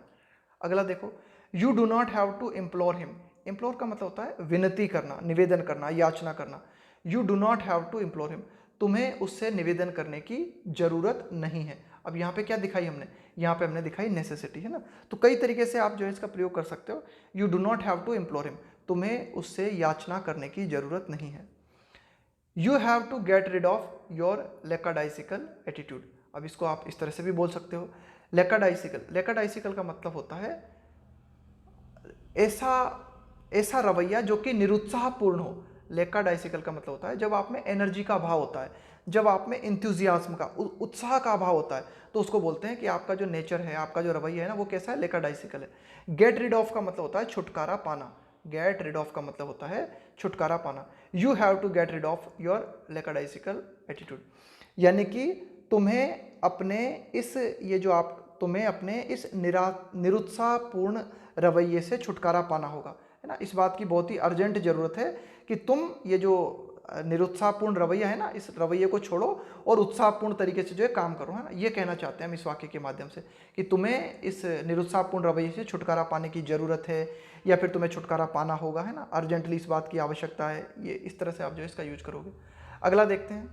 अगला देखो, you do not have to implore him. Implore का मतलब होता है विनती करना, निवेदन करना, याचना करना। You do not have to implore him, तुम्हें उससे निवेदन करने की जरूरत नहीं है। अब यहाँ पे क्या दिखाई हमने, यहाँ पे हमने दिखाई नेसेसिटी, है ना। तो कई तरीके से आप जो है इसका प्रयोग कर सकते हो। You do not have to implore him, तुम्हें उससे याचना करने की जरूरत नहीं है। You have to get rid of your lackadaisical attitude. अब इसको आप इस तरह से भी बोल सकते हो, लेकाडाइसिकल। लेकाडाइसिकल का मतलब होता है ऐसा रवैया जो कि निरुत्साहपूर्ण हो। लेकाडाइसिकल का मतलब होता है जब आप में एनर्जी का अभाव होता है, जब आप में इंथ्यूजियाज्म का, उत्साह का अभाव होता है, तो उसको बोलते हैं कि आपका जो नेचर है, आपका जो रवैया है ना, वो कैसा है, लेकाडाइसिकल है। गेट रिड ऑफ का मतलब होता है छुटकारा पाना। गेट रिड ऑफ का मतलब होता है छुटकारा पाना। You have to get rid of your lackadaisical attitude, यानी कि तुम्हें अपने इस ये जो आप तुम्हें अपने इस निरुत्साहपूर्ण रवैये से छुटकारा पाना होगा, है ना। इस बात की बहुत ही अर्जेंट ज़रूरत है कि तुम ये जो निरुत्साहपूर्ण रवैया है ना, इस रवैये को छोड़ो और उत्साहपूर्ण तरीके से जो है काम करो, है ना। ये कहना चाहते हैं हम इस वाक्य के माध्यम से कि तुम्हें इस निरुत्साहपूर्ण रवैये से छुटकारा पाने की ज़रूरत है, या फिर तुम्हें छुटकारा पाना होगा, है ना। अर्जेंटली इस बात की आवश्यकता है। ये इस तरह से आप जो इसका यूज करोगे। अगला देखते हैं,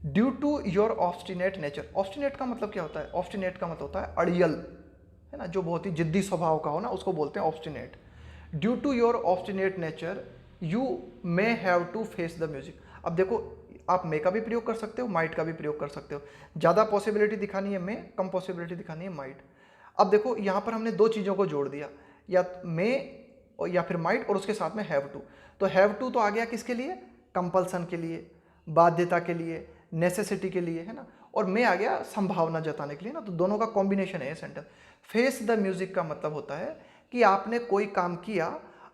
due to your obstinate nature. Obstinate का मतलब क्या होता है? ऑब्स्टिनेट का मतलब होता है अड़ियल, है ना, जो बहुत ही जिद्दी स्वभाव का हो ना, उसको बोलते हैं obstinate. Due to your obstinate nature you may have to face the music. अब देखो, आप मे का भी प्रयोग कर सकते हो, माइट का भी प्रयोग कर सकते हो। ज़्यादा पॉसिबिलिटी दिखानी है मे, कम पॉसिबिलिटी दिखानी है माइट। अब देखो यहाँ पर हमने दो चीज़ों को जोड़ दिया, या मे या फिर माइट, और उसके साथ में हैव टू। तो हैव टू तो आ गया किसके लिए? कंपल्सन के लिए, बाध्यता के लिए, नेसेसिटी के लिए, है ना। और मैं आ गया संभावना जताने के लिए ना। तो दोनों का कॉम्बिनेशन है ये सेंटेंस। फेस द म्यूजिक का मतलब होता है कि आपने कोई काम किया,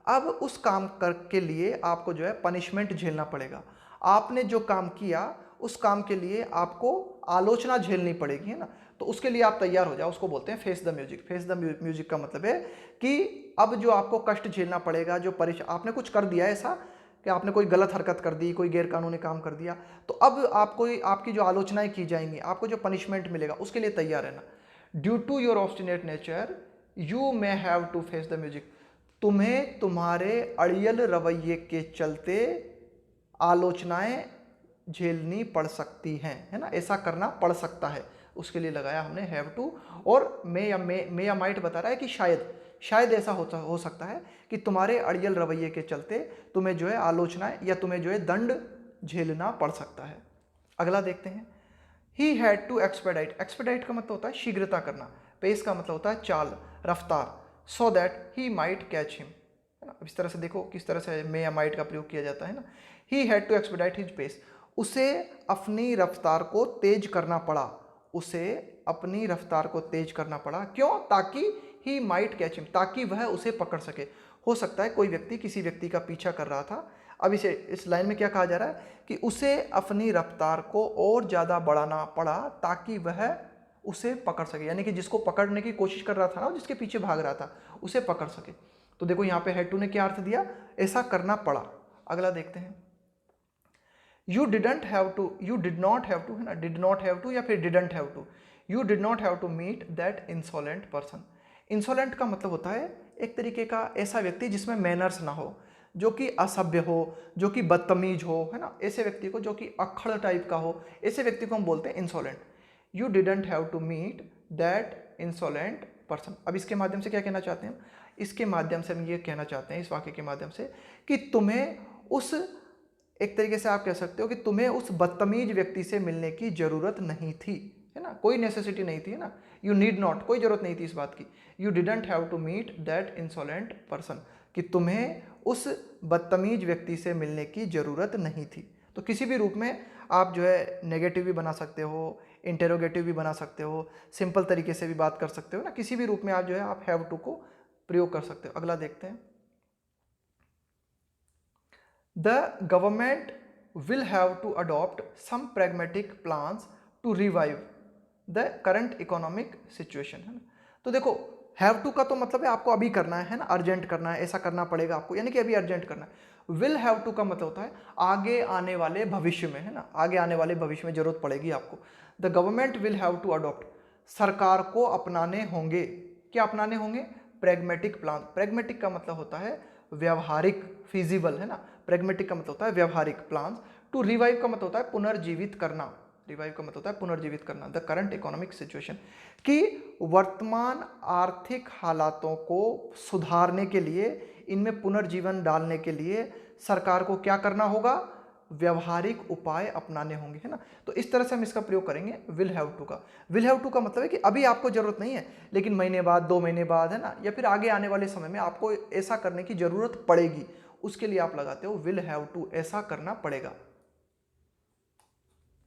अब उस काम कर के लिए आपको जो है पनिशमेंट झेलना पड़ेगा। आपने जो काम किया उस काम के लिए आपको आलोचना झेलनी पड़ेगी, है ना। तो उसके लिए आप तैयार हो जाओ, उसको बोलते हैं face the music. Face the music का मतलब है कि अब जो आपको कष्ट झेलना पड़ेगा, जो आपने कुछ कर दिया ऐसा कि आपने कोई गलत हरकत कर दी, कोई गैरकानूनी काम कर दिया, तो अब आपको आपकी जो आलोचनाएं की जाएंगी, आपको जो पनिशमेंट मिलेगा, उसके लिए तैयार रहना। Due to your obstinate nature you may have to face the music. तुम्हें तुम्हारे अड़ियल रवैये के चलते आलोचनाएं झेलनी पड़ सकती हैं, है ना, ऐसा करना पड़ सकता है। उसके लिए लगाया हमने हैव टू। और मे या माइट बता रहा है कि शायद ऐसा हो सकता है कि तुम्हारे अड़ियल रवैये के चलते तुम्हें जो है आलोचनाएं या तुम्हें जो है दंड झेलना पड़ सकता है। अगला देखते हैं, he had to expedite. Expedite का मतलब होता है शीघ्रता करना। पेस का मतलब होता है चाल, रफ्तार। So that he might catch him, है ना। इस तरह से देखो किस तरह से मे या माइट का प्रयोग किया जाता है ना। He had to expedite his pace. उसे अपनी रफ्तार को तेज करना पड़ा। उसे अपनी रफ्तार को तेज करना पड़ा, क्यों? ताकि ही माइट कैच हिम, ताकि वह उसे पकड़ सके। हो सकता है कोई व्यक्ति किसी व्यक्ति का पीछा कर रहा था। अब इस लाइन में क्या कहा जा रहा है कि उसे अपनी रफ्तार को और ज़्यादा बढ़ाना पड़ा ताकि वह उसे पकड़ सके, यानी कि जिसको पकड़ने की कोशिश कर रहा था ना, जिसके पीछे भाग रहा था, उसे पकड़ सके। तो देखो यहाँ पे हैड टू ने क्या अर्थ दिया? ऐसा करना पड़ा। अगला देखते हैं, you didn't have to, you did not have to, है ना, डिड नॉट हैव टू या फिर didn't have to. You did not have to meet that insolent person. Insolent का मतलब होता है एक तरीके का ऐसा व्यक्ति जिसमें मैनर्स ना हो, जो कि असभ्य हो, जो कि बदतमीज हो, है ना। ऐसे व्यक्ति को, जो कि अक्खड़ टाइप का हो, ऐसे व्यक्ति को हम बोलते हैं insolent. You didn't have to meet that insolent person. अब इसके माध्यम से क्या कहना चाहते हैं? इसके माध्यम से हम ये कहना चाहते हैं, इस वाक्य के माध्यम से, कि तुम्हें उस, एक तरीके से आप कह सकते हो कि तुम्हें उस बदतमीज व्यक्ति से मिलने की जरूरत नहीं थी, है ना, कोई नेसेसिटी नहीं थी, है ना। यू नीड नॉट, कोई जरूरत नहीं थी इस बात की। You didn't have to meet that insolent person, कि तुम्हें उस बदतमीज व्यक्ति से मिलने की जरूरत नहीं थी। तो किसी भी रूप में आप जो है नेगेटिव भी बना सकते हो, इंटेरोगेटिव भी बना सकते हो, सिंपल तरीके से भी बात कर सकते हो ना। किसी भी रूप में आप जो है आप हैव टू को प्रयोग कर सकते हो। अगला देखते हैं, The government will have to adopt some pragmatic plans to revive the current economic situation, है ना। तो देखो, हैव टू का तो मतलब है आपको अभी करना है ना, अर्जेंट करना है, ऐसा करना पड़ेगा आपको, यानी कि अभी अर्जेंट करना है। विल हैव टू का मतलब होता है आगे आने वाले भविष्य में, है ना, आगे आने वाले भविष्य में जरूरत पड़ेगी आपको। The government will have to adopt, सरकार को अपनाने होंगे, क्या अपनाने होंगे? Pragmatic plan. प्रैग्मेटिक का मतलब होता है व्यवहारिक, फिजिबल, है ना। प्रैग्मेटिक का मतलब होता है व्यवहारिक प्लान। टू रिवाइव का मतलब होता है पुनर्जीवित करना। रिवाइव का मतलब होता है पुनर्जीवित करना। द करंट इकोनॉमिक सिचुएशन, कि वर्तमान आर्थिक हालातों को सुधारने के लिए, इनमें पुनर्जीवन डालने के लिए सरकार को क्या करना होगा? व्यवहारिक उपाय अपनाने होंगे, है ना। तो इस तरह से हम इसका प्रयोग करेंगे विल हैव टू का। विल हैव टू का मतलब है कि अभी आपको जरूरत नहीं है, लेकिन महीने बाद, 2 महीने बाद, है ना, या फिर आगे आने वाले समय में आपको ऐसा करने की जरूरत पड़ेगी। उसके लिए आप लगाते हो विल हैव टू, ऐसा करना पड़ेगा।